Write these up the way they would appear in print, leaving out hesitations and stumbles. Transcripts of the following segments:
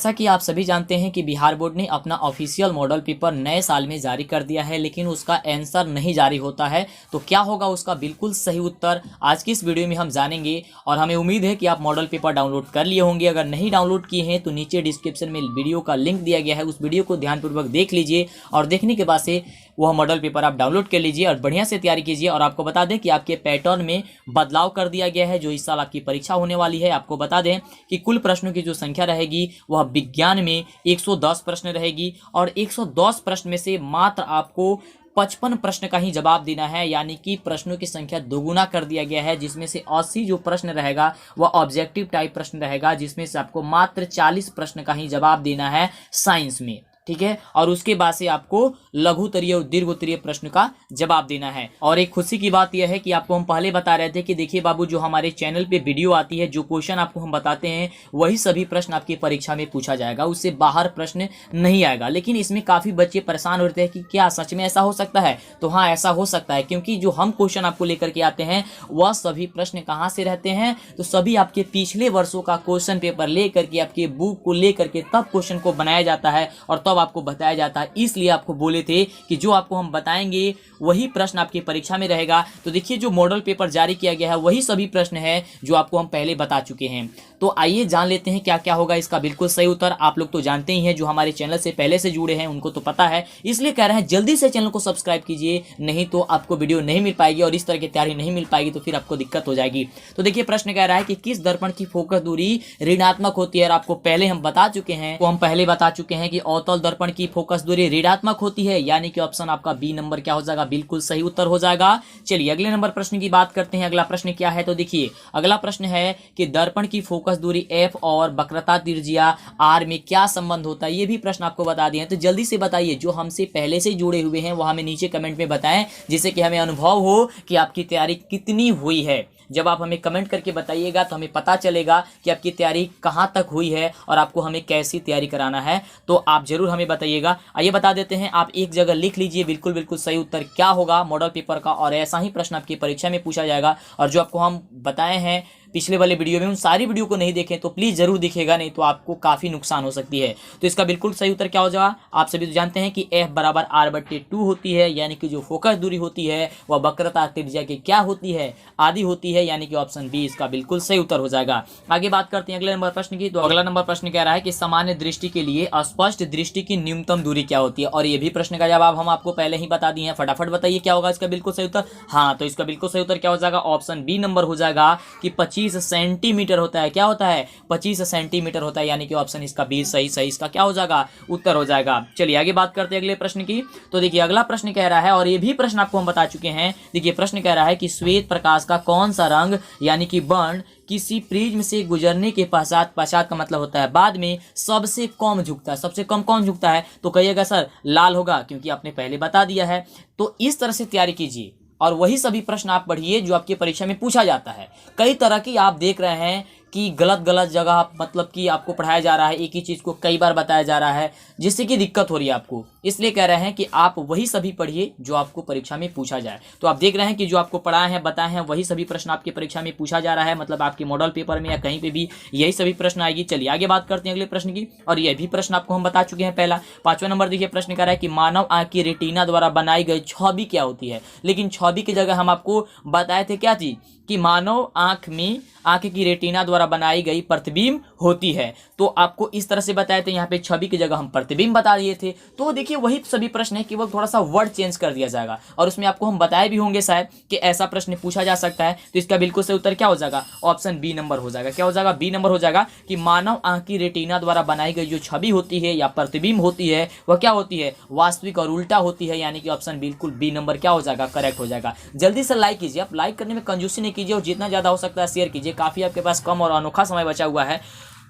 जैसा कि आप सभी जानते हैं कि बिहार बोर्ड ने अपना ऑफिशियल मॉडल पेपर नए साल में जारी कर दिया है, लेकिन उसका आंसर नहीं जारी होता है। तो क्या होगा उसका बिल्कुल सही उत्तर आज की इस वीडियो में हम जानेंगे। और हमें उम्मीद है कि आप मॉडल पेपर डाउनलोड कर लिए होंगे। अगर नहीं डाउनलोड किए हैं तो नीचे डिस्क्रिप्शन में वीडियो का लिंक दिया गया है, उस वीडियो को ध्यानपूर्वक देख लीजिए और देखने के बाद से वह मॉडल पेपर आप डाउनलोड कर लीजिए और बढ़िया से तैयारी कीजिए। और आपको बता दें कि आपके पैटर्न में बदलाव कर दिया गया है। जो इस साल आपकी परीक्षा होने वाली है, आपको बता दें कि कुल प्रश्नों की जो संख्या रहेगी वह विज्ञान में 110 प्रश्न रहेगी और 110 प्रश्न में से मात्र आपको 55 प्रश्न का ही जवाब देना है, यानी कि प्रश्नों की संख्या दोगुना कर दिया गया है। जिसमें से 80 जो प्रश्न रहेगा वह ऑब्जेक्टिव टाइप प्रश्न रहेगा, जिसमें से आपको मात्र 40 प्रश्न का ही जवाब देना है साइंस में, ठीक है। और उसके बाद से आपको लघु उत्तरीय और दीर्घ उत्तरीय प्रश्न का जवाब देना है। और एक खुशी की बात यह है कि आपको हम पहले बता रहे थे कि देखिए बाबू, जो हमारे चैनल पे वीडियो आती है, जो क्वेश्चन आपको हम बताते हैं वही सभी प्रश्न आपकी परीक्षा में पूछा जाएगा, उससे बाहर प्रश्न नहीं आएगा। लेकिन इसमें काफी बच्चे परेशान होते हैं कि क्या सच में ऐसा हो सकता है? तो हाँ, ऐसा हो सकता है, क्योंकि जो हम क्वेश्चन आपको लेकर के आते हैं वह सभी प्रश्न कहाँ से रहते हैं, तो सभी आपके पिछले वर्षों का क्वेश्चन पेपर लेकर के, आपके बुक को लेकर के तब क्वेश्चन को बनाया जाता है और तब आपको बताया जाता है। इसलिए आपको बोले थे कि जो आपको हम बताएंगे वही प्रश्न आपकी परीक्षा में रहेगा। तो देखिए, जो मॉडल पेपर जारी किया गया है वही सभी प्रश्न है जो आपको हम पहले बता चुके हैं। तो आइए जान लेते हैं क्या क्या होगा इसका बिल्कुल सही उत्तर। आप लोग तो जानते ही हैं, जो हमारे चैनल से पहले से जुड़े हैं उनको तो पता है, इसलिए कह रहे हैं जल्दी से चैनल को सब्सक्राइब कीजिए, नहीं तो आपको वीडियो नहीं मिल पाएगी और इस तरह की तैयारी नहीं मिल पाएगी तो फिर आपको दिक्कत हो जाएगी। तो देखिए, प्रश्न कह रहा है कि किस दर्पण की फोकस दूरी ऋणात्मक होती है। और आपको पहले हम बता चुके हैं, तो हम पहले बता चुके हैं कि अवतल दर्पण की फोकस दूरी ऋणात्मक होती है, यानी कि ऑप्शन आपका बी नंबर क्या हो जाएगा, बिल्कुल सही उत्तर हो जाएगा। चलिए अगले नंबर प्रश्न की बात करते हैं। अगला प्रश्न क्या है, तो देखिए अगला प्रश्न है कि दर्पण की फोकस दूरी एफ और वक्रता त्रिज्या आर में क्या संबंध होता है। ये भी प्रश्न आपको बता दिए हैं, तो जल्दी से बताइए। जो हमसे पहले से जुड़े हुए हैं वो हमें नीचे कमेंट में बताएं, जिससे कि हमें अनुभव हो कि आपकी तैयारी कितनी हुई है। जब आप हमें कमेंट करके बताइएगा तो हमें पता चलेगा कि आपकी तैयारी कहाँ तक हुई है और आपको हमें कैसी तैयारी कराना है, तो आप जरूर हमें बताइएगा। आइए बता देते हैं, आप एक जगह लिख लीजिए बिल्कुल बिल्कुल सही उत्तर क्या होगा मॉडल पेपर का, और ऐसा ही प्रश्न आपकी परीक्षा में पूछा जाएगा। और जो आपको हम बताए हैं पिछले वाले वीडियो में, उन सारी वीडियो को नहीं देखें तो प्लीज जरूर दिखेगा, नहीं तो आपको काफी नुकसान हो सकती है। तो इसका बिल्कुल सही उत्तर क्या हो जाएगा, आप सभी तो जानते हैं कि F बराबर R/2 होती है, यानी कि जो फोकस दूरी होती है वह वक्रता त्रिज्या की क्या होती है, आदि होती है, यानी कि ऑप्शन बी इसका बिल्कुल सही उत्तर हो जाएगा। आगे बात करते हैं अगले नंबर प्रश्न की। तो अगला नंबर प्रश्न कह रहा है कि सामान्य दृष्टि के लिए स्पष्ट दृष्टि की न्यूनतम दूरी क्या होती है। और ये भी प्रश्न का जवाब हम आपको पहले ही बता दिए हैं। फटाफट बताइए क्या होगा इसका बिल्कुल सही उत्तर। हाँ, तो इसका बिल्कुल सही उत्तर क्या हो जाएगा, ऑप्शन बी नंबर हो जाएगा कि 25 सेंटीमीटर होता है। क्या होता है, 25 सेंटीमीटर होता है, यानी कि ऑप्शन इसका बी सही इसका क्या हो जाएगा, उत्तर हो जाएगा। चलिए आगे बात करते हैं अगले प्रश्न की। तो देखिए अगला प्रश्न कह रहा है, और ये भी प्रश्न आपको हम बता चुके हैं। देखिए प्रश्न कह रहा है कि श्वेत प्रकाश का कौन सा रंग, यानी कि वर्ण, किसी प्रिज्म से गुजरने के पश्चात का मतलब होता है बाद में सबसे कम झुकता है। सबसे कम कौन झुकता है, तो कहिएगा सर लाल होगा, क्योंकि आपने पहले बता दिया है। तो इस तरह से तैयारी कीजिए और वही सभी प्रश्न आप पढ़िए जो आपकी परीक्षा में पूछा जाता है। कई तरह की आप देख रहे हैं कि गलत जगह मतलब कि आपको पढ़ाया जा रहा है, एक ही चीज़ को कई बार बताया जा रहा है, जिससे कि दिक्कत हो रही है आपको। इसलिए कह रहे हैं कि आप वही सभी पढ़िए जो आपको परीक्षा में पूछा जाए। तो आप देख रहे हैं कि जो आपको पढ़ाए हैं बताए हैं वही सभी प्रश्न आपकी परीक्षा में पूछा जा रहा है, मतलब आपके मॉडल पेपर में या कहीं पे भी यही सभी प्रश्न आएगी। चलिए आगे बात करते हैं अगले प्रश्न की। और यह भी प्रश्न आपको हम बता चुके हैं पहला। 5वां नंबर देखिए प्रश्न कह रहा है कि मानव आंख की रेटिना द्वारा बनाई गई छवि क्या होती है। लेकिन छवि की जगह हम आपको बताए थे क्या चीज, कि मानव आंख की रेटिना द्वारा बनाई गई प्रतिबिंब होती है। तो आपको इस तरह से बताए थे, यहाँ पे छवि की जगह हम प्रतिबिंब बता दिए थे। तो देखिए वही सभी प्रश्न है, केवल थोड़ा सा वर्ड चेंज कर दिया जाएगा और उसमें आपको हम बताए भी होंगे शायद कि ऐसा प्रश्न पूछा जा सकता है। तो इसका बिल्कुल सही उत्तर क्या हो जाएगा, ऑप्शन बी नंबर हो जाएगा। क्या हो जाएगा, बी नंबर हो जाएगा कि मानव आंख की रेटिना द्वारा बनाई गई जो छवि होती है या प्रतिबिंब होती है वह क्या होती है, वास्तविक और उल्टा होती है, यानी कि ऑप्शन बिल्कुल बी नंबर क्या हो जाएगा, करेक्ट हो जाएगा। जल्दी से लाइक कीजिए, आप लाइक करने में कंजूसी नहीं कीजिए और जितना ज्यादा हो सकता है शेयर कीजिए। काफी आपके पास कम और अनोखा समय बचा हुआ है,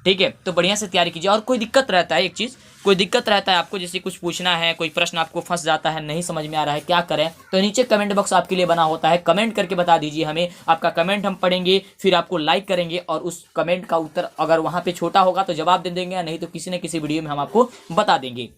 ठीक है। तो बढ़िया से तैयारी कीजिए। और कोई दिक्कत रहता है, एक चीज कोई दिक्कत रहता है आपको, जैसे कुछ पूछना है, कोई प्रश्न आपको फंस जाता है, नहीं समझ में आ रहा है क्या करें, तो नीचे कमेंट बॉक्स आपके लिए बना होता है, कमेंट करके बता दीजिए हमें। आपका कमेंट हम पढ़ेंगे, फिर आपको लाइक करेंगे और उस कमेंट का उत्तर अगर वहां पे छोटा होगा तो जवाब दे देंगे, नहीं तो किसी न किसी वीडियो में हम आपको बता देंगे।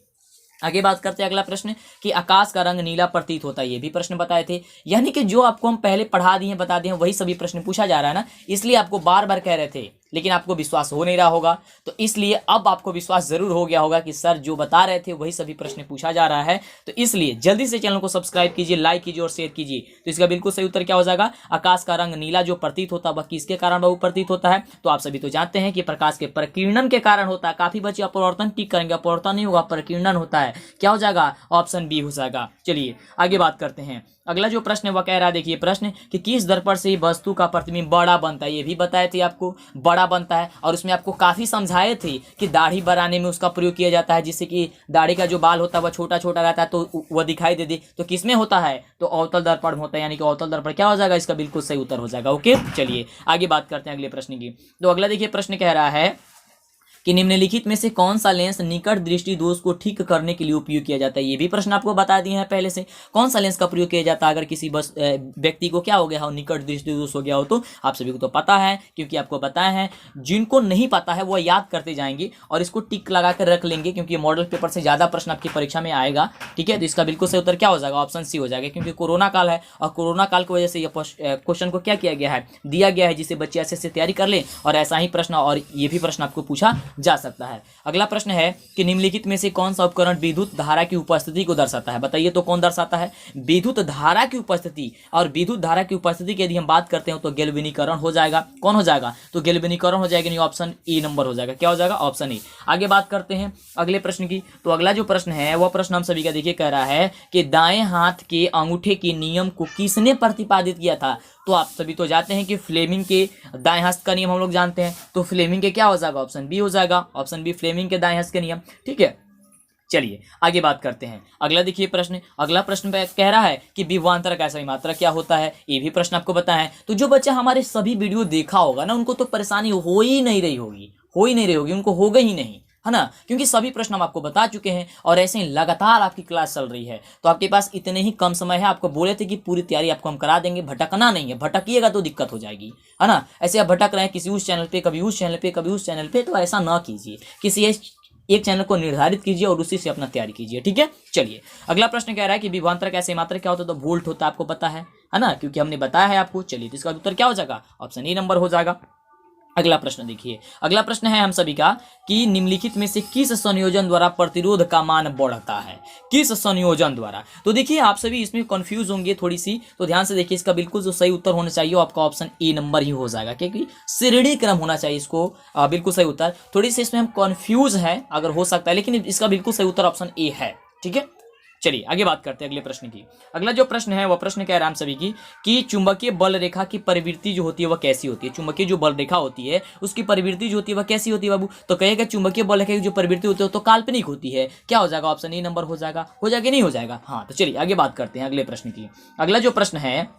आगे बात करते हैं अगला प्रश्न कि आकाश का रंग नीला प्रतीत होता है। ये भी प्रश्न बताए थे, यानी कि जो आपको हम पहले पढ़ा दिए बता दिए वही सभी प्रश्न पूछा जा रहा है ना, इसलिए आपको बार बार कह रहे थे लेकिन आपको विश्वास हो नहीं रहा होगा। तो इसलिए अब आपको विश्वास जरूर हो गया होगा कि सर जो बता रहे थे वही सभी प्रश्न पूछा जा रहा है। तो इसलिए जल्दी से चैनल को सब्सक्राइब कीजिए, लाइक कीजिए और शेयर कीजिए। तो इसका बिल्कुल सही उत्तर क्या हो जाएगा, आकाश का रंग नीला जो प्रतीत होता है वह किसके कारण बहु प्रतीत होता है। तो आप सभी तो जानते हैं कि प्रकाश के प्रकीर्णन के कारण होता है। काफी बच्चे अपवर्तन टिक करेंगे, अपवर्तन नहीं होगा, प्रकीर्णन होता है। क्या हो जाएगा, ऑप्शन बी हो जाएगा। चलिए आगे बात करते हैं। अगला जो प्रश्न है वह कह रहा है, देखिए प्रश्न कि किस दर्पण से वस्तु का प्रतिबिंब बड़ा बनता है। ये भी बताए थे आपको, बड़ा बनता है। और उसमें आपको काफी समझाए थे कि दाढ़ी बनाने में उसका प्रयोग किया जाता है, जिससे कि दाढ़ी का जो बाल होता है वह छोटा छोटा रहता है तो वह दिखाई दे दे। तो किसमें होता है, तो अवतल दर्पण होता है, यानी कि अवतल दर्पण क्या हो जाएगा, इसका बिल्कुल सही उत्तर हो जाएगा। ओके, चलिए आगे बात करते हैं अगले प्रश्न की। तो अगला देखिए प्रश्न कह रहा है कि निम्नलिखित में से कौन सा लेंस निकट दृष्टि दोष को ठीक करने के लिए उपयोग किया जाता है। ये भी प्रश्न आपको बता दिए हैं पहले से, कौन सा लेंस का प्रयोग किया जाता है अगर किसी व्यक्ति को क्या हो गया हो, निकट दृष्टि दोष हो गया हो। तो आप सभी को तो पता है, क्योंकि आपको बताया है। जिनको नहीं पता है वो याद करते जाएंगे और इसको टिक लगा कर रख लेंगे, क्योंकि मॉडल पेपर से ज्यादा प्रश्न आपकी परीक्षा में आएगा। ठीक है, तो इसका बिल्कुल सही उत्तर क्या हो जाएगा, ऑप्शन सी हो जाएगा। क्योंकि कोरोना काल है और कोरोना काल की वजह से ये क्वेश्चन को क्या किया गया है, दिया गया है, जिससे बच्चे ऐसे तैयारी कर ले और ऐसा ही प्रश्न और ये भी प्रश्न आपको पूछा जा सकता है। अगला प्रश्न है कि निम्नलिखित में से कौन सा उपकरण विद्युत धारा की उपस्थिति को दर्शाता है। बताइए तो कौन दर्शाता है, विद्युत धारा की उपस्थिति। और विद्युत धारा की उपस्थिति की यदि हम बात करते हैं तो गैल्वेनीकरण हो जाएगा। कौन हो जाएगा, तो गैल्वेनीकरण हो जाएगा, ऑप्शन ए नंबर हो जाएगा। क्या हो जाएगा, ऑप्शन ए। आगे बात करते हैं अगले प्रश्न की। तो अगला जो प्रश्न है वह प्रश्न हम सभी का देखिए कह रहा है कि दाएं हाथ के अंगूठे के नियम को किसने प्रतिपादित किया था। तो आप सभी तो जानते हैं कि फ्लेमिंग के दाएं हस्त का नियम हम लोग जानते हैं। तो फ्लेमिंग के क्या हो जाएगा, ऑप्शन बी हो जाएगा। ऑप्शन बी फ्लेमिंग के दाएं हस्त के नियम। ठीक है, चलिए आगे बात करते हैं। अगला देखिए प्रश्न, अगला प्रश्न कह रहा है कि विभवांतर का सही मात्रक क्या होता है। ये भी प्रश्न आपको पता है। तो जो बच्चा हमारे सभी वीडियो देखा होगा ना, उनको तो परेशानी हो ही नहीं रही होगी, उनको होगा ही नहीं, है ना, क्योंकि सभी प्रश्न हम आपको बता चुके हैं और ऐसे ही लगातार आपकी क्लास चल रही है। तो आपके पास इतने ही कम समय है। आपको बोले थे कि पूरी तैयारी आपको हम करा देंगे, भटकना नहीं है, भटकिएगा तो दिक्कत हो जाएगी, है ना। ऐसे आप भटक रहे हैं किसी उस चैनल पे, कभी उस चैनल पे, कभी उस चैनल पे, तो ऐसा ना कीजिए। किसी एक चैनल को निर्धारित कीजिए और उसी से अपना तैयारी कीजिए। ठीक है, चलिए अगला प्रश्न कह रहा है कि विभवांतर का सही मात्रक क्या होता है। तो वोल्ट होता है, आपको पता है ना, क्योंकि हमने बताया है आपको। चलिए तो इसका उत्तर क्या हो जाएगा, ऑप्शन ए नंबर हो जाएगा। अगला प्रश्न देखिए, अगला प्रश्न है हम सभी का कि निम्नलिखित में से किस संयोजन द्वारा प्रतिरोध का मान बढ़ता है, किस संयोजन द्वारा। तो देखिए आप सभी इसमें कंफ्यूज होंगे थोड़ी सी, तो ध्यान से देखिए। इसका बिल्कुल जो सही उत्तर होना चाहिए आपका ऑप्शन ए नंबर ही हो जाएगा, क्योंकि श्रेणी क्रम होना चाहिए इसको। बिल्कुल सही उत्तर। थोड़ी सी इसमें हम कंफ्यूज है, अगर हो सकता है, लेकिन इसका बिल्कुल सही उत्तर ऑप्शन ए है। ठीक है, चलिए आगे बात करते हैं अगले प्रश्न की। अगला जो प्रश्न है वह प्रश्न कह रहा है हम सभी की कि चुंबकीय बल रेखा की प्रवृत्ति जो होती है वह कैसी होती है। चुंबकीय जो बल रेखा होती है उसकी प्रवृत्ति जो होती है वह कैसी होती है बाबू। तो कहेगा चुंबकीय बल रेखा की जो प्रवृत्ति होती है तो काल्पनिक होती है। क्या हो जाएगा, ऑप्शन ए नंबर हो जाएगा। नहीं हो जाएगा, हाँ। तो चलिए आगे बात करते हैं अगले प्रश्न की। अगला जो प्रश्न है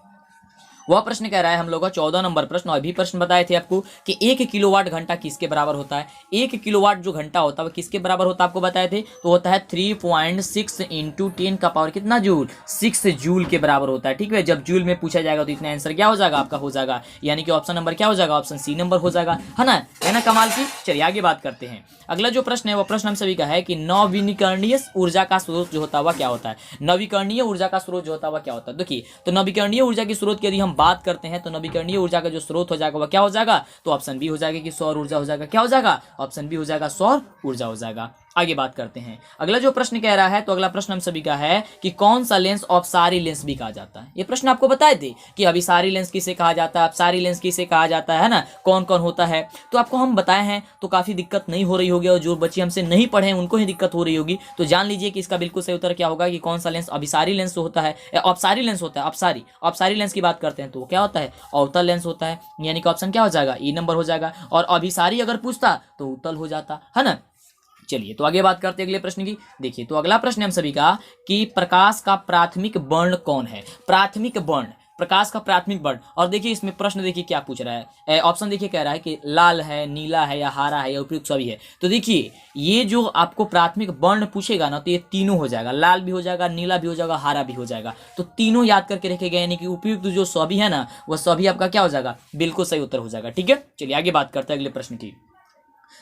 वह प्रश्न कह रहा है हम लोग का 14 नंबर प्रश्न। और भी प्रश्न बताए थे आपको कि 1 किलोवाट घंटा किसके बराबर होता है। 1 किलोवाट जो घंटा होता है वह किसके बराबर होता है आपको बताए थे। तो होता है 3.6 इंटू 10 का पावर कितना जूल, 6 जूल के बराबर होता है। ठीक है, जब जूल में पूछा जाएगा तो इतना आंसर क्या हो जाएगा आपका, हो जाएगा, यानी कि ऑप्शन नंबर क्या हो जाएगा, ऑप्शन सी नंबर हो जाएगा, है ना कमाल की। चलिए आगे बात करते हैं। अगला जो प्रश्न है वह प्रश्न हम सभी का है कि नवीकरणीय ऊर्जा का स्रोत जो होता है वह क्या होता है। नवीकरणीय ऊर्जा का स्रोत जो होता है वह क्या होता है। देखिए तो नवीकरणीय ऊर्जा की स्रोत की यदि हम बात करते हैं तो नवीकरणीय ऊर्जा का जो स्रोत हो जाएगा वह क्या हो जाएगा, तो ऑप्शन बी हो जाएगा कि सौर ऊर्जा हो जाएगा। क्या हो जाएगा, ऑप्शन बी हो जाएगा, सौर ऊर्जा हो जाएगा। आगे बात करते हैं। अगला जो प्रश्न कह रहा है तो अगला प्रश्न हम सभी का है कि कौन सा लेंस अपसारी लेंस भी कहा जाता है। ये प्रश्न आपको बताए थे कि अभिसारी लेंस किसे कहा जाता है, अपसारी लेंस किसे कहा जाता है ना, कौन कौन होता है। तो आपको हम बताए हैं तो काफी दिक्कत नहीं हो रही होगी, और जो बच्चे हमसे नहीं पढ़े हैं उनको ही दिक्कत हो रही होगी। तो जान लीजिए कि इसका बिल्कुल सही उत्तर क्या होगा कि कौन सा लेंस अभिसारी लेंस होता है, अपसारी लेंस होता है। अपसारी लेंस की बात करते हैं तो क्या होता है, अवतल लेंस होता है, यानी कि ऑप्शन क्या हो जाएगा, ई नंबर हो जाएगा। और अभिसारी अगर पूछता तो उत्तल हो जाता, है ना। चलिए तो आगे बात करते हैं अगले प्रश्न की। देखिए तो अगला प्रश्न हम सभी का कि प्रकाश का प्राथमिक वर्ण कौन है। प्राथमिक वर्ण, प्रकाश का प्राथमिक वर्ण। और देखिए इसमें प्रश्न देखिए क्या पूछ रहा है, ऑप्शन देखिए कह रहा है कि लाल है, नीला है, या हरा है, या उपयुक्त सभी है। तो देखिए ये जो आपको प्राथमिक वर्ण पूछेगा ना तो ये तीनों हो जाएगा, लाल भी हो जाएगा, नीला भी हो जाएगा, हरा भी हो जाएगा। तो तीनों याद करके रखे गए, यानी कि उपयुक्त जो सभी है ना वह सभी आपका क्या हो जाएगा, बिल्कुल सही उत्तर हो जाएगा। ठीक है, चलिए आगे बात करते हैं अगले प्रश्न की।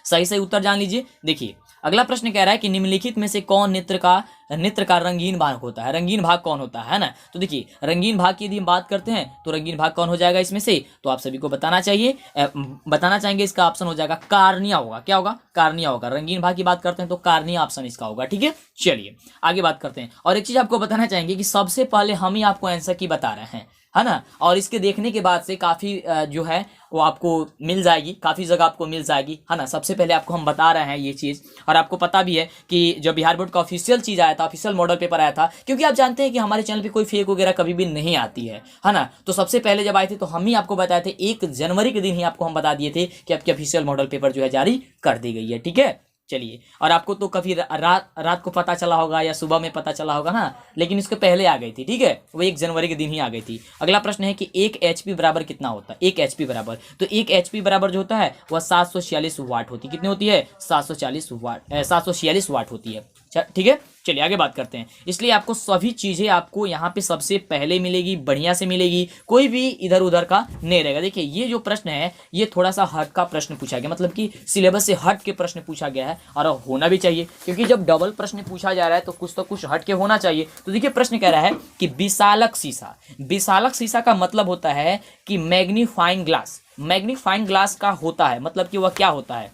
सही सही उत्तर जान लीजिए। देखिए अगला प्रश्न कह रहा है कि निम्नलिखित में से कौन नृत्य का रंगीन भाग होता है। रंगीन भाग कौन होता है ना। तो देखिए रंगीन भाग की यदि हम बात करते हैं तो रंगीन भाग कौन हो जाएगा इसमें से, तो आप सभी को बताना चाहिए, बताना चाहेंगे। इसका ऑप्शन हो जाएगा कार्निया होगा। क्या होगा? कार्निया होगा। रंगीन भाग की बात करते हैं तो कार्निया ऑप्शन इसका होगा। ठीक है, चलिए आगे बात करते हैं। और एक चीज आपको बताना चाहेंगे कि सबसे पहले हम ही आपको आंसर की बता रहे हैं, है ना। और इसके देखने के बाद से काफ़ी जो है वो आपको मिल जाएगी, काफ़ी जगह आपको मिल जाएगी, है ना। सबसे पहले आपको हम बता रहे हैं ये चीज़। और आपको पता भी है कि जब बिहार बोर्ड का ऑफिशियल चीज़ आया था, ऑफिशियल मॉडल पेपर आया था, क्योंकि आप जानते हैं कि हमारे चैनल पे कोई फेक वगैरह कभी भी नहीं आती है ना। तो सबसे पहले जब आए थे तो हम ही आपको बताए थे, 1 जनवरी के दिन ही आपको हम बता दिए थे कि आपकी ऑफिशियल मॉडल पेपर जो है जारी कर दी गई है। ठीक है, चलिए। और आपको तो कभी रात को पता चला होगा या सुबह में पता चला होगा ना, लेकिन इसके पहले आ गई थी। ठीक है, वो 1 जनवरी के दिन ही आ गई थी। अगला प्रश्न है कि 1 HP बराबर कितना होता है। 1 HP बराबर, तो 1 HP बराबर जो होता है वह 746 वाट होती है। कितनी होती है? 746 वाट होती है। ठीक है, चलिए आगे बात करते हैं। इसलिए आपको सभी चीज़ें आपको यहाँ पे सबसे पहले मिलेगी, बढ़िया से मिलेगी, कोई भी इधर उधर का नहीं रहेगा। देखिए ये जो प्रश्न है ये थोड़ा सा हट का प्रश्न पूछा गया, मतलब कि सिलेबस से हट के प्रश्न पूछा गया है, और होना भी चाहिए, क्योंकि जब डबल प्रश्न पूछा जा रहा है तो कुछ हट के होना चाहिए। तो देखिए प्रश्न कह रहा है कि विशालक शीशा। विशालक शीशा का मतलब होता है कि मैग्नीफाइंग ग्लास। मैग्नीफाइंग ग्लास का होता है मतलब कि वह क्या होता है?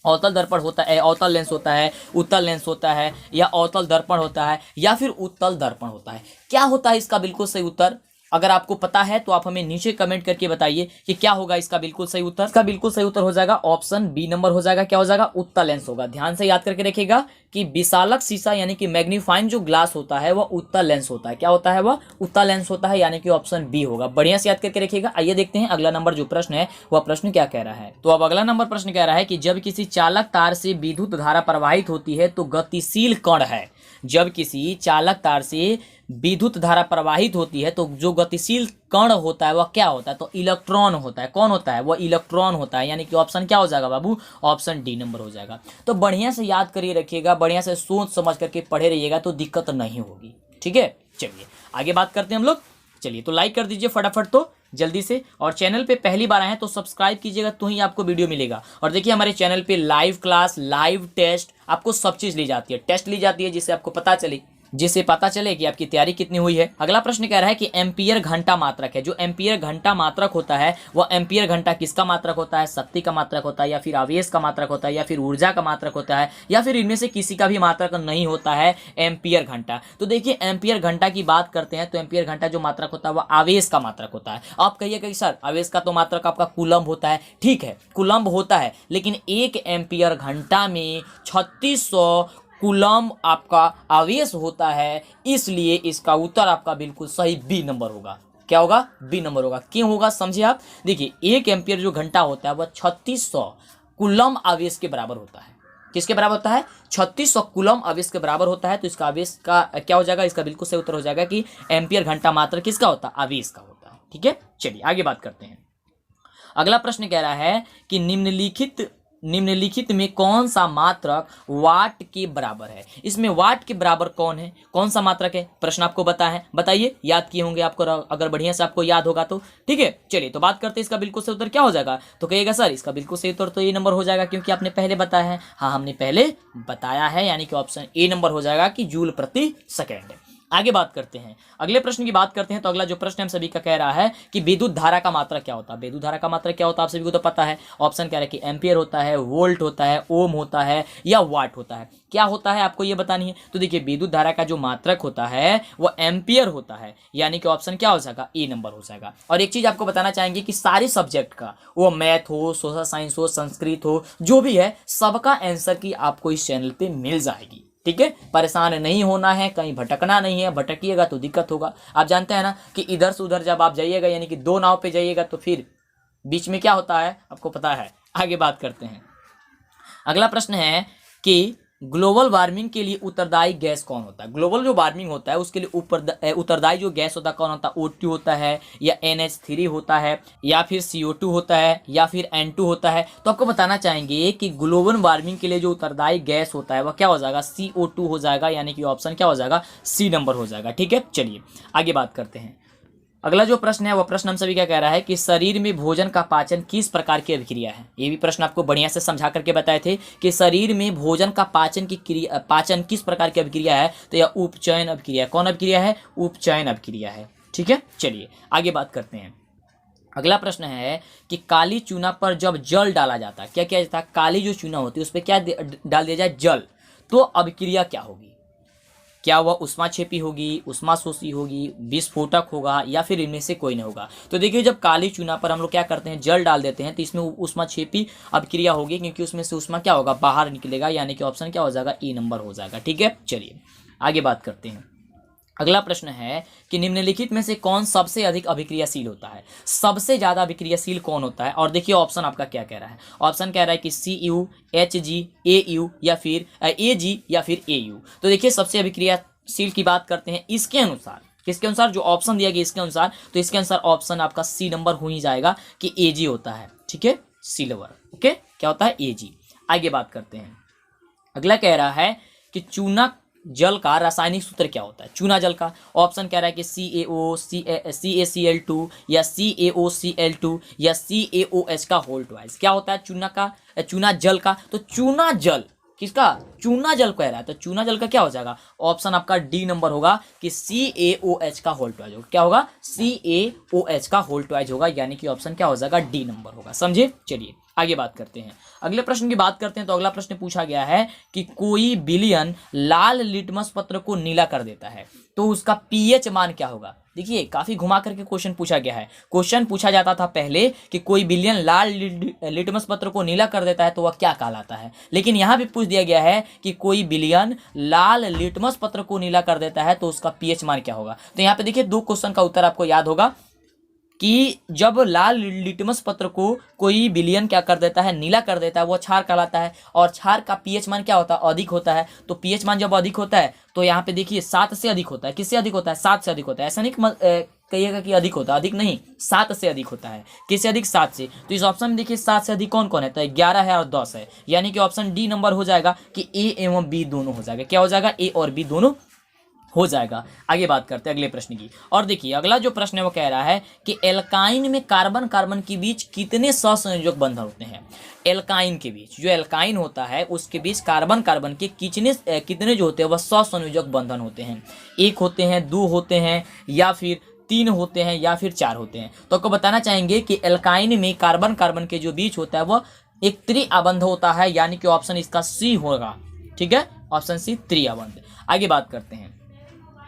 अवतल दर्पण होता है, अवतल लेंस होता है, उत्तल लेंस होता है, या अवतल दर्पण होता है, या फिर उत्तल दर्पण होता है। क्या होता है इसका बिल्कुल सही उत्तर? अगर आपको पता है तो आप हमें नीचे कमेंट करके बताइए कि क्या होगा इसका बिल्कुल सही उत्तर। इसका बिल्कुल सही उत्तर हो जाएगा ऑप्शन बी नंबर हो जाएगा। क्या हो जाएगा? उत्तल लेंस होगा। ध्यान से याद करके रखिएगा कि विशालक शीशा यानी कि मैग्नीफाइंग जो ग्लास होता है वह उत्तल लेंस होता है। क्या होता है? वह उत्तल लेंस होता है, यानी कि ऑप्शन बी होगा। बढ़िया से याद करके रखिएगा। आइए देखते हैं अगला नंबर जो प्रश्न है वह प्रश्न क्या कह रहा है। तो अब अगला नंबर प्रश्न कह रहा है कि जब किसी चालक तार से विद्युत धारा प्रवाहित होती है तो गतिशील कण है। जब किसी चालक तार से विद्युत धारा प्रवाहित होती है तो जो गतिशील कण होता है वह क्या होता है? तो इलेक्ट्रॉन होता है। कौन होता है? वह इलेक्ट्रॉन होता है, यानी कि ऑप्शन क्या हो जाएगा बाबू? ऑप्शन डी नंबर हो जाएगा। तो बढ़िया से याद करिए रखिएगा, बढ़िया से सोच समझ करके पढ़े रहिएगा तो दिक्कत नहीं होगी। ठीक है, चलिए आगे बात करते हैं हम लोग। चलिए तो लाइक कर दीजिए फटाफट तो जल्दी से, और चैनल पे पहली बार आए हैं तो सब्सक्राइब कीजिएगा, तो ही आपको वीडियो मिलेगा। और देखिए हमारे चैनल पे लाइव क्लास, लाइव टेस्ट, आपको सब चीज़ ली जाती है, टेस्ट ली जाती है, जिससे आपको पता चले कि आपकी तैयारी कितनी हुई है। अगला प्रश्न कह रहा है कि एम्पियर घंटा मात्रक है। जो एम्पियर घंटा मात्रक होता है वह एम्पियर घंटा किसका मात्रक होता है? शक्ति का मात्रक होता है, या फिर आवेश का मात्रक होता है, या फिर ऊर्जा का मात्रक होता है, या फिर इनमें से किसी का भी मात्रक नहीं होता है एम्पियर घंटा। तो देखिए एम्पियर घंटा की बात करते हैं तो एम्पियर घंटा जो मात्रक होता है वह आवेश का मात्रक होता है। आप कहिएगा कि सर आवेश का तो मात्रक आपका कूलम्ब होता है। ठीक है, कूलम्ब होता है, लेकिन 1 एम्पियर घंटा में 3600 कूलम्ब आपका आवेश होता है, इसलिए इसका उत्तर आपका बिल्कुल सही बी नंबर होगा। क्या होगा? बी नंबर होगा। क्यों होगा समझिए आप। देखिए 1 एम्पियर जो घंटा होता है वह 3600 कूलम्ब आवेश के बराबर होता है। किसके बराबर होता है? 3600 कूलम्ब आवेश के बराबर होता है। तो इसका आवेश का क्या हो जाएगा? इसका बिल्कुल सही उत्तर हो जाएगा कि एम्पियर घंटा मात्र किसका होता है? आवेश का होता है। ठीक है, चलिए आगे बात करते हैं। अगला प्रश्न कह रहा है कि निम्नलिखित में कौन सा मात्रक वाट के बराबर है। इसमें वाट के बराबर कौन सा मात्रक है? प्रश्न आपको बताइए, याद किए होंगे आपको, अगर बढ़िया से आपको याद होगा तो। ठीक है, चलिए तो बात करते हैं इसका बिल्कुल सही उत्तर क्या हो जाएगा। तो कहिएगा सर इसका बिल्कुल सही उत्तर तो ए नंबर हो जाएगा, क्योंकि आपने पहले बताया है। हाँ, हमने पहले बताया है, यानी कि ऑप्शन ए नंबर हो जाएगा कि जूल प्रति सेकेंड। आगे बात करते हैं, अगले प्रश्न की बात करते हैं। तो अगला जो प्रश्न हम सभी का कह रहा है कि विद्युत धारा का मात्रक क्या होता है। विद्युत धारा का मात्रक क्या होता है आप सभी को तो पता है। ऑप्शन कह रहा है कि एम्पियर होता है, वोल्ट होता है, ओम होता है, या वाट होता है। क्या होता है आपको ये बतानी है। तो देखिए विद्युत धारा का जो मात्रक होता है वो एम्पियर होता है, यानी कि ऑप्शन क्या हो जाएगा? ए नंबर हो जाएगा। और एक चीज आपको बताना चाहेंगे कि सारे सब्जेक्ट का, वो मैथ हो, सोशल साइंस हो, संस्कृत हो, जो भी है सबका आंसर की आपको इस चैनल पे मिल जाएगी। ठीक है, परेशान नहीं होना है, कहीं भटकना नहीं है, भटकिएगा तो दिक्कत होगा। आप जानते हैं ना कि इधर से उधर जब आप जाइएगा, यानी कि 2 नाव पे जाइएगा, तो फिर बीच में क्या होता है आपको पता है। आगे बात करते हैं। अगला प्रश्न है कि ग्लोबल वार्मिंग के लिए उत्तरदायी गैस कौन होता है। ग्लोबल जो वार्मिंग होता है उसके लिए उत्तरदायी जो गैस होता है कौन होता है? O2 होता है, या NH3 होता है, या फिर CO2 होता है, या फिर N2 होता है। तो आपको बताना चाहेंगे कि ग्लोबल वार्मिंग के लिए जो उत्तरदायी गैस होता है वह क्या हो जाएगा? CO2 हो जाएगा, यानी कि ऑप्शन क्या हो जाएगा? सी नंबर हो जाएगा। ठीक है, चलिए आगे बात करते हैं। अगला जो प्रश्न है वह प्रश्न हम सभी क्या कह रहा है कि शरीर में भोजन का पाचन किस प्रकार की अभिक्रिया है। ये भी प्रश्न आपको बढ़िया से समझा करके बताए थे कि शरीर में भोजन का पाचन किस प्रकार की अभिक्रिया है। तो यह उपचयन अभिक्रिया। कौन अभिक्रिया है? उपचयन अभिक्रिया है। ठीक है, चलिए आगे बात करते हैं। अगला प्रश्न है कि काली चूना पर जब जल डाला जाता है, क्या किया जाता है? काली जो चूना होती है उस पर क्या डाल दिया जाए? जल। तो अभिक्रिया क्या होगी? क्या वह उष्माक्षेपी होगी, उष्माशोषी होगी, विस्फोटक होगा, या फिर इनमें से कोई नहीं होगा? तो देखिए, जब काली चूना पर हम लोग क्या करते हैं, जल डाल देते हैं, तो इसमें उष्माक्षेपी अभिक्रिया होगी, क्योंकि उसमें से उष्मा क्या होगा? बाहर निकलेगा, यानी कि ऑप्शन क्या हो जाएगा? ई नंबर हो जाएगा। ठीक है, चलिए आगे बात करते हैं। अगला प्रश्न है कि निम्नलिखित में से कौन सबसे अधिक अभिक्रियाशील होता है? सबसे ज्यादा अभिक्रियाशील कौन होता है? और देखिए ऑप्शन आपका क्या कह रहा है। ऑप्शन कह रहा है कि Cu, Hg, Au या फिर Ag या फिर Au। तो देखिए, सबसे अभिक्रियाशील की बात करते हैं इसके अनुसार, किसके अनुसार? जो ऑप्शन दिया गया इसके अनुसार, तो इसके अनुसार ऑप्शन आपका सी नंबर हो ही जाएगा कि Ag होता है। ठीक है, सिल्वर। ओके, क्या होता है? Ag। आगे बात करते हैं। अगला कह रहा है कि चूना जल का रासायनिक सूत्र क्या होता है? चूना जल का ऑप्शन कह रहा है कि CaCl2 या CaOCl2 या CaOH का होल ट्वाइस। क्या होता है चूना जल का? तो चूना जल किसका? चूना जल कह रहा है, तो चूना जल का क्या हो जाएगा? ऑप्शन आपका डी नंबर होगा कि CaOH का होल ट्वाइस होगा। क्या होगा? CaOH का होल ट्वाइस होगा, यानी कि ऑप्शन क्या हो जाएगा? डी नंबर होगा। समझे? चलिए आगे बात करते हैं। अगले प्रश्न की बात करते हैं। तो अगला प्रश्न पूछा गया है कि कोई विलयन लाल लिटमस पत्र को नीला कर देता है, तो उसका पीएच मान क्या होगा? देखिए, काफी घुमा करके क्वेश्चन पूछा गया है। क्वेश्चन पूछा जाता था पहले कि कोई विलयन लाल लिटमस पत्र को नीला कर देता है तो वह क्या कहलाता है, लेकिन यहाँ भी पूछ दिया गया है कि कोई विलयन लाल लिटमस पत्र को नीला कर देता है तो उसका पीएच मान क्या होगा। तो यहाँ पे देखिए, दो क्वेश्चन का उत्तर आपको याद होगा कि जब लाल लिटमस पत्र को कोई विलयन क्या कर देता है? नीला कर देता है, वो क्षार कहलाता है। और क्षार का पीएच मान क्या होता है? अधिक होता है। तो पीएच मान जब अधिक होता है तो यहाँ पे देखिए 7 से अधिक होता है। किससे अधिक होता है? 7 से अधिक होता है। ऐसा नहीं कहिएगा कि अधिक होता है, अधिक नहीं, 7 से अधिक होता है। किससे अधिक? 7 से। तो इस ऑप्शन में देखिए 7 से अधिक कौन कौन है? तो 11 है और 10 है, यानी कि ऑप्शन डी नंबर हो जाएगा कि ए एवं बी दोनों हो जाएगा। क्या हो जाएगा? ए और बी दोनों हो जाएगा। आगे बात करते हैं अगले प्रश्न की। और देखिए, अगला जो प्रश्न है वो कह रहा है कि एल्काइन में कार्बन कार्बन के बीच कितने सहसंयोजक बंधन होते हैं? एल्काइन के बीच, जो एल्काइन होता है उसके बीच कार्बन कार्बन के कितने जो होते हैं वह सहसंयोजक बंधन होते हैं? 1 होते हैं, 2 होते हैं, या फिर 3 होते हैं, या फिर 4 होते हैं? तो आपको बताना चाहेंगे कि एल्काइन में कार्बन कार्बन के जो बीच होता है वह एक त्रिआबंध होता है, यानी कि ऑप्शन इसका सी होगा। ठीक है, ऑप्शन सी त्रिआबंध। आगे बात करते हैं।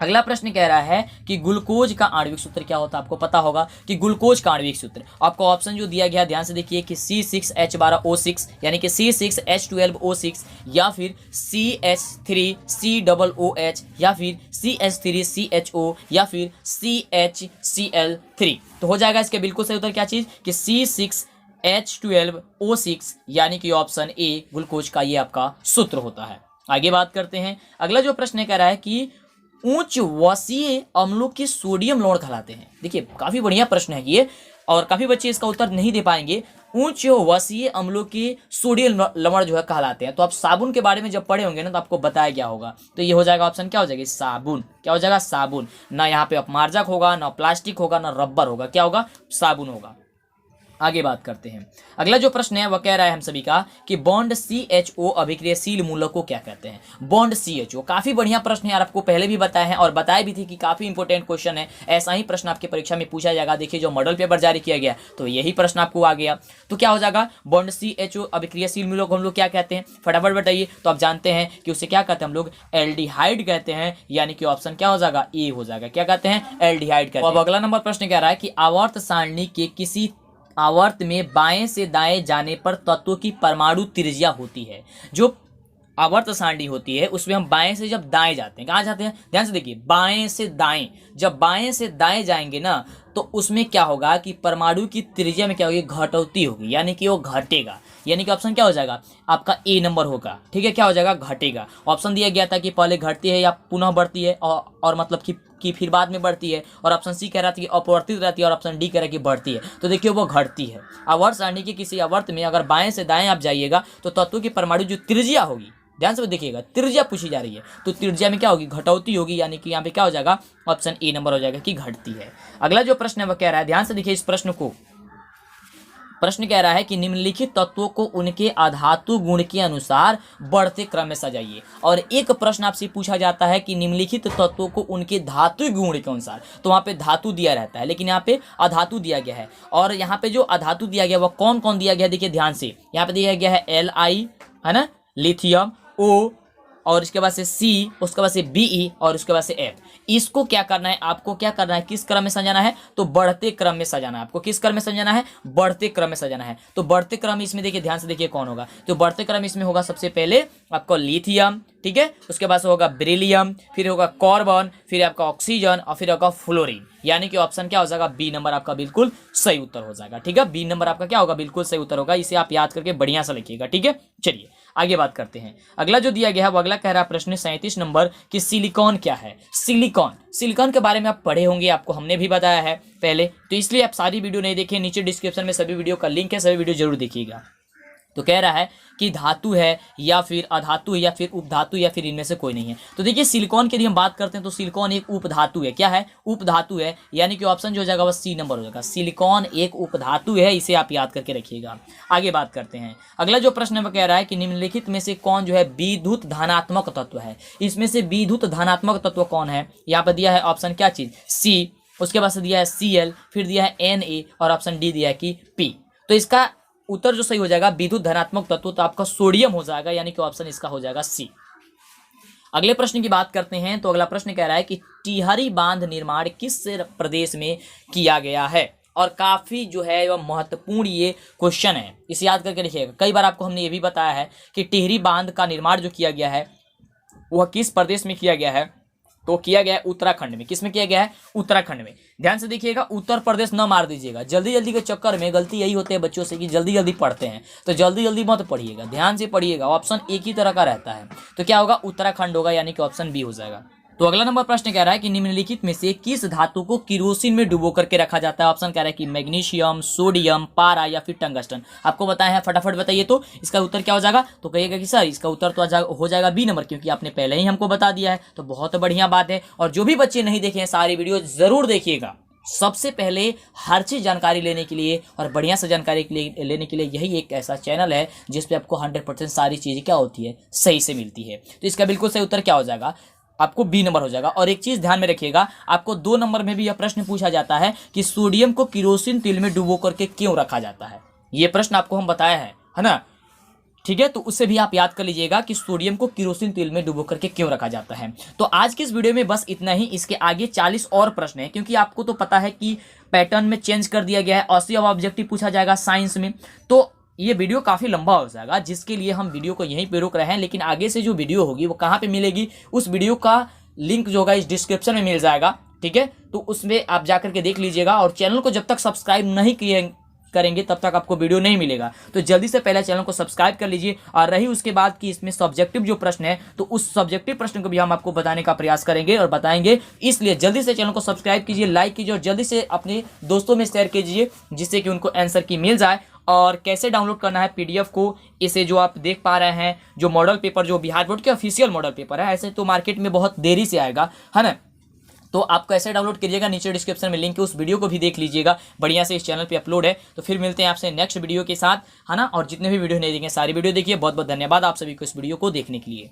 अगला प्रश्न कह रहा है कि ग्लूकोज का आणविक सूत्र क्या होता है? आपको पता होगा कि ग्लूकोज का आणविक सूत्र, आपको ऑप्शन जो दिया गया ध्यान से देखिए कि C6H12O6 यानी कि C6H12O6 या फिर CH3COOH या फिर CH3CHO या फिर CHCl3। तो हो जाएगा इसके बिल्कुल सही उत्तर क्या चीज कि C6H12O6, यानी कि ऑप्शन ए ग्लूकोज का ये आपका सूत्र होता है। आगे बात करते हैं। अगला जो प्रश्न कह रहा है कि उच्च वसीय अम्लों के सोडियम लवण कहलाते हैं। देखिए, काफी बढ़िया प्रश्न है ये, और काफी बच्चे इसका उत्तर नहीं दे पाएंगे। उच्च वसीय अम्लों के सोडियम लवण जो है कहलाते हैं। तो आप साबुन के बारे में जब पढ़े होंगे ना तो आपको बताया गया होगा। तो ये हो जाएगा ऑप्शन क्या हो जाएगा? साबुन। क्या हो जाएगा? साबुन। ना यहाँ पे अपमार्जक होगा, ना प्लास्टिक होगा, ना रबर होगा। क्या होगा? साबुन होगा। आगे बात करते हैं। अगला जो प्रश्न है वह कह रहा है हम सभी का कि बॉन्ड CHO अभिक्रियाशील मूलक को क्या कहते हैं? बॉन्ड CHO काफी बढ़िया प्रश्न है यार, आपको पहले भी बताया है और बताया भी थी कि काफी इंपॉर्टेंट क्वेश्चन है। ऐसा ही प्रश्न आपके परीक्षा में पूछा जाएगा। देखिए, जो मॉडल पेपर जारी किया गया तो यही प्रश्न आपको आ गया। तो क्या हो जाएगा? बॉन्ड CHO अभिक्रियाशील मूलक को हम लोग क्या कहते हैं? फटाफट बताइए। तो आप जानते हैं कि उसे क्या कहते हैं? हम लोग एल्डिहाइड कहते हैं, यानी कि ऑप्शन क्या हो जाएगा? ए हो जाएगा। क्या कहते हैं? एल्डिहाइड कहते हैं। अब अगला नंबर प्रश्न कह रहा है कि आवर्त सारणी के किसी आवर्त में बाएं से दाएं जाने पर तत्वों की परमाणु त्रिज्या होती है। जो आवर्त सारणी होती है उसमें हम बाएं से जब दाएं जाते हैं, कहाँ जाते हैं? ध्यान से देखिए, बाएं से दाएं। जब बाएं से दाएं जाएंगे ना तो उसमें क्या होगा कि परमाणु की त्रिज्या में क्या होगी? घटौती होगी, यानी कि वो घटेगा। यानी कि ऑप्शन क्या हो जाएगा? आपका ए नंबर होगा। ठीक है, क्या हो जाएगा? घटेगा। ऑप्शन दिया गया था कि पहले घटती है या पुनः बढ़ती है, और मतलब कि फिर बाद में बढ़ती है, और ऑप्शन सी कह रहा था कि अपवर्तित रहती है, और ऑप्शन डी कह रहा है कि बढ़ती है। तो देखिए, वो घटती है। आवर्त सारणी के किसी आवर्त में अगर बाएं से दाएं आप जाइएगा तो तत्वों की परमाणु जो त्रिज्या होगी ध्यान से देखिएगा, त्रिज्या पूछी जा रही है तो त्रिज्या में क्या होगी, घटौती होगी, यानी कि यहाँ पे क्या हो जाएगा, ऑप्शन ए नंबर हो जाएगा कि घटती है। अगला जो प्रश्न है वह कह रहा है, ध्यान से देखिए इस प्रश्न को। प्रश्न कह रहा है कि निम्नलिखित तत्वों को उनके अधातु गुण के अनुसार बढ़ते क्रम में सजाइए। और एक प्रश्न आपसे पूछा जाता है कि निम्नलिखित तत्वों को उनके धातु गुण के अनुसार, तो वहाँ पे धातु दिया रहता है लेकिन यहाँ पे अधातु दिया गया है। और यहाँ पे जो अधातु दिया गया वह कौन कौन दिया गया, देखिए ध्यान से, यहाँ पे दिया गया है Li, है ना, लिथियम, O, और इसके बाद से सी, उसके बाद से Be और उसके बाद से F। इसको क्या करना है, आपको क्या करना है, किस क्रम में सजाना है, तो बढ़ते क्रम में सजाना है। आपको किस क्रम में सजाना है, बढ़ते क्रम में सजाना है। तो बढ़ते क्रम इसमें देखिए, ध्यान से देखिए कौन होगा, तो बढ़ते क्रम इसमें होगा सबसे पहले आपका लिथियम, ठीक है, उसके बाद से होगा बेरिलियम, फिर होगा कार्बन, फिर आपका ऑक्सीजन और फिर होगा फ्लोरीन। यानी कि ऑप्शन क्या हो जाएगा, बी नंबर आपका बिल्कुल सही उत्तर हो जाएगा। ठीक है, बी नंबर आपका क्या होगा, बिल्कुल सही उत्तर होगा। इसे आप याद करके बढ़िया सा लिखिएगा। ठीक है, चलिए आगे बात करते हैं। अगला जो दिया गया है वो अगला कह रहा है प्रश्न 37 नंबर कि सिलिकॉन क्या है। सिलिकॉन के बारे में आप पढ़े होंगे, आपको हमने भी बताया है पहले, तो इसलिए आप सारी वीडियो नहीं देखें, नीचे डिस्क्रिप्शन में सभी वीडियो का लिंक है, सभी वीडियो जरूर देखिएगा। तो कह रहा है कि धातु है या फिर अधातु है या फिर उपधातु या फिर इनमें से कोई नहीं है। तो देखिए सिलिकॉन की यदि हम बात करते हैं तो सिलिकॉन एक उपधातु है। क्या है, उपधातु है, यानी कि ऑप्शन जो हो जाएगा वह सी नंबर हो जाएगा। सिलिकॉन एक उपधातु है, इसे आप याद करके रखिएगा। आगे बात करते हैं। अगला जो प्रश्न है वह कह रहा है कि निम्नलिखित में से कौन जो है विद्युत धनात्मक तत्व है। इसमें से विद्युत धनात्मक तत्व कौन है, यहाँ पर दिया है ऑप्शन क्या चीज, सी, उसके बाद से दिया है Cl, फिर दिया है Na और ऑप्शन डी दिया है कि P। तो इसका उत्तर जो सही हो जाएगा विद्युत धनात्मक तत्व, तो आपका सोडियम हो जाएगा, यानी कि ऑप्शन इसका हो जाएगा सी। अगले प्रश्न की बात करते हैं। तो अगला प्रश्न कह रहा है कि टिहरी बांध निर्माण किस प्रदेश में किया गया है। और काफी जो है वह महत्वपूर्ण ये क्वेश्चन है, इसे याद करके लिखिएगा। कई बार आपको हमने ये भी बताया है कि टिहरी बांध का निर्माण जो किया गया है वह किस प्रदेश में किया गया है, तो किया गया है उत्तराखंड में। किस में किया गया है, उत्तराखंड में। ध्यान से देखिएगा, उत्तर प्रदेश न मार दीजिएगा। जल्दी जल्दी के चक्कर में गलती यही होती है बच्चों से कि जल्दी जल्दी पढ़ते हैं, तो जल्दी जल्दी मत पढ़िएगा, ध्यान से पढ़िएगा। ऑप्शन एक ही तरह का रहता है, तो क्या होगा, उत्तराखंड होगा, यानी कि ऑप्शन बी हो जाएगा। तो अगला नंबर प्रश्न कह रहा है कि निम्नलिखित में से किस धातु को किरोसिन में डुबो करके रखा जाता है। ऑप्शन कह रहा है कि मैग्नीशियम, सोडियम, पारा या फिर टंगस्टन। आपको बताया है, फटाफट बताइए तो इसका उत्तर क्या हो जाएगा। तो कहिएगा कि सर इसका उत्तर तो हो जाएगा बी नंबर, क्योंकि आपने पहले ही हमको बता दिया है। तो बहुत बढ़िया बात है। और जो भी बच्चे नहीं देखे हैं सारी वीडियो जरूर देखिएगा। सबसे पहले हर चीज जानकारी लेने के लिए और बढ़िया से जानकारी लेने के लिए यही एक ऐसा चैनल है जिसपे आपको 100% सारी चीजें क्या होती है, सही से मिलती है। तो इसका बिल्कुल सही उत्तर क्या हो जाएगा, आपको बी नंबर हो जाएगा। और एक चीज ध्यान में रखिएगा, आपको 2 नंबर में भी यह प्रश्न पूछा जाता है कि सोडियम को किरोसिन तेल में डुबो करके क्यों रखा जाता है। यह प्रश्न आपको हम बताया है ना, ठीक है। तो उससे भी आप याद कर लीजिएगा कि सोडियम को किरोसिन तेल में डुबो करके क्यों रखा जाता है। तो आज की इस वीडियो में बस इतना ही। इसके आगे 40 और प्रश्न है, क्योंकि आपको तो पता है कि पैटर्न में चेंज कर दिया गया है। 80 ऑब्जेक्टिव पूछा जाएगा साइंस में, तो ये वीडियो काफी लंबा हो जाएगा, जिसके लिए हम वीडियो को यहीं पे रोक रहे हैं। लेकिन आगे से जो वीडियो होगी वो कहाँ पे मिलेगी, उस वीडियो का लिंक जो होगा इस डिस्क्रिप्शन में मिल जाएगा, ठीक है। तो उसमें आप जाकर के देख लीजिएगा। और चैनल को जब तक सब्सक्राइब नहीं किए करेंगे तब तक आपको वीडियो नहीं मिलेगा। तो जल्दी से पहले चैनल को सब्सक्राइब कर लीजिए। और रही उसके बाद कि इसमें सब्जेक्टिव जो प्रश्न है, तो उस सब्जेक्टिव प्रश्न को भी हम आपको बताने का प्रयास करेंगे और बताएंगे। इसलिए जल्दी से चैनल को सब्सक्राइब कीजिए, लाइक कीजिए और जल्दी से अपने दोस्तों में शेयर कीजिए, जिससे कि उनको आंसर की मिल जाए। और कैसे डाउनलोड करना है पीडीएफ को, इसे जो आप देख पा रहे हैं, जो मॉडल पेपर जो बिहार बोर्ड के ऑफिशियल मॉडल पेपर है, ऐसे तो मार्केट में बहुत देरी से आएगा, है ना। तो आप कैसे डाउनलोड करिएगा, नीचे डिस्क्रिप्शन में लिंक है, उस वीडियो को भी देख लीजिएगा, बढ़िया से इस चैनल पे अपलोड है। तो फिर मिलते हैं आपसे नेक्स्ट वीडियो के साथ, है ना। और जितने भी वीडियो नहीं देखें सारी वीडियो देखिए। बहुत बहुत धन्यवाद आप सभी को इस वीडियो को देखने के लिए।